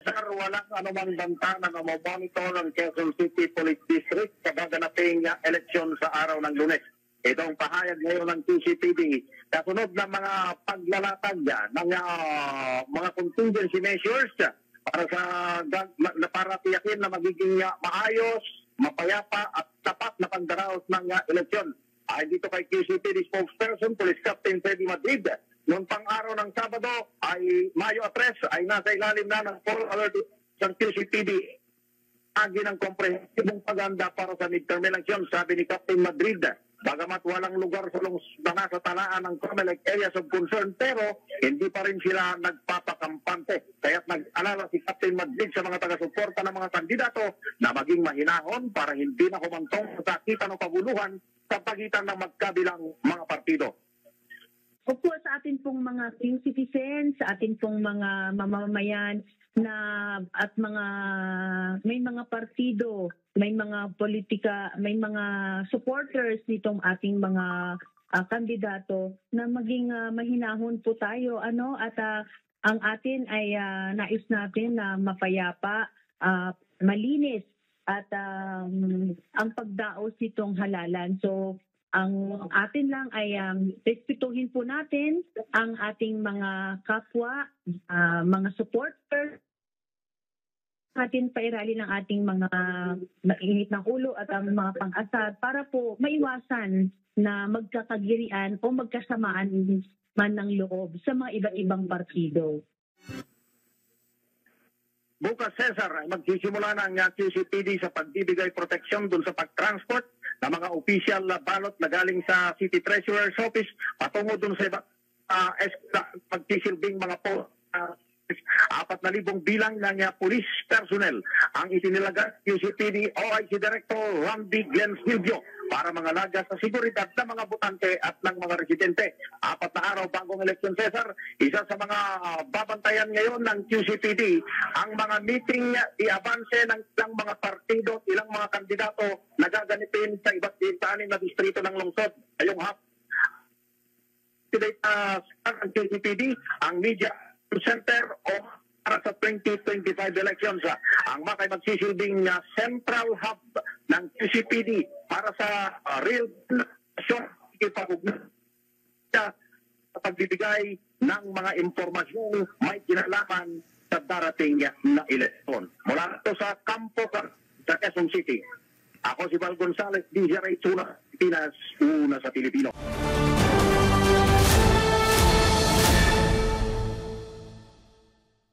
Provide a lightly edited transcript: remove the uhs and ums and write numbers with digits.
Sir, walang anumang banta na namomonitor ng Quezon City Police District sa gaganaping eleksyon sa araw ng Lunes. Itong pahayag ngayon ng QCPD kasunod ng mga paglalatag ng mga contingency measures para tiyakin na magiging maayos, mapayapa at tapat na pagdaraos ng eleksyon. Ay dito kay QCPD spokesperson, Police Captain Freddy Madrid, noong pang-araw ng Sabado ay Mayo 3 ay nasa ilalim na ng full alert ng QCPD. Agi ng komprehensibong paganda para sa midterm election, sabi ni Captain Madrid. Bagamat walang lugar sa nasa talaan ng COMELEC areas of concern, pero hindi pa rin sila nagpapakampante. Kaya't nag-alala si Captain Madrid sa mga taga-suporta ng mga kandidato na maging mahinahon para hindi na humantong sa sakitan o paguluhan sa pagitan ng magkabilang mga partido. Opo, sa atin pong mga king citizens, sa atin pong mga mamamayan na at may mga partido, may mga politika, may mga supporters nitong ating mga kandidato na maging mahinahon po tayo at ang atin ay nais natin na mapayapa, malinis at ang pagdaos nitong halalan. So ang atin lang ay respetuhin po natin ang ating mga kapwa, mga supporters, atin pairali ng ating mga mainit ng ulo at ang mga pang-asar para po maiwasan na magkakagirian o magkasamaan man ng loob sa mga iba't ibang partido. Bukas, Cesar, ay magsisimula ng QCPD sa pagbibigay proteksyon dun sa pag-transport ng mga official na balot na galing sa City Treasurer's Office patungo dun sa pagsisilbing mga 4,000 bilang ng police personnel ang itinilaga QCPD OIC Director Randy Glenn Silvio para mga laga sa seguridad ng mga botante at ng mga residente. 4 na araw bagong eleksyon, Cesar, isa sa mga babantayan ngayon ng QCPD ang mga meeting i-avanse ng ilang mga partido, ilang mga kandidato na gaganipin sa iba't ibang na distrito ng lungsod. Ngayong ang QCPD, ang media center o para sa 2025 elections. Ang MAC ay magsisilbing central hub ng QCPD para sa real sa pagbibigay ng mga impormasyong may kinalaman sa darating na eleksyon. Mula ito sa kampo sa Quezon City. Ako si Val Gonzales, DJ Ray Tuna, Pinas, una sa Pilipino.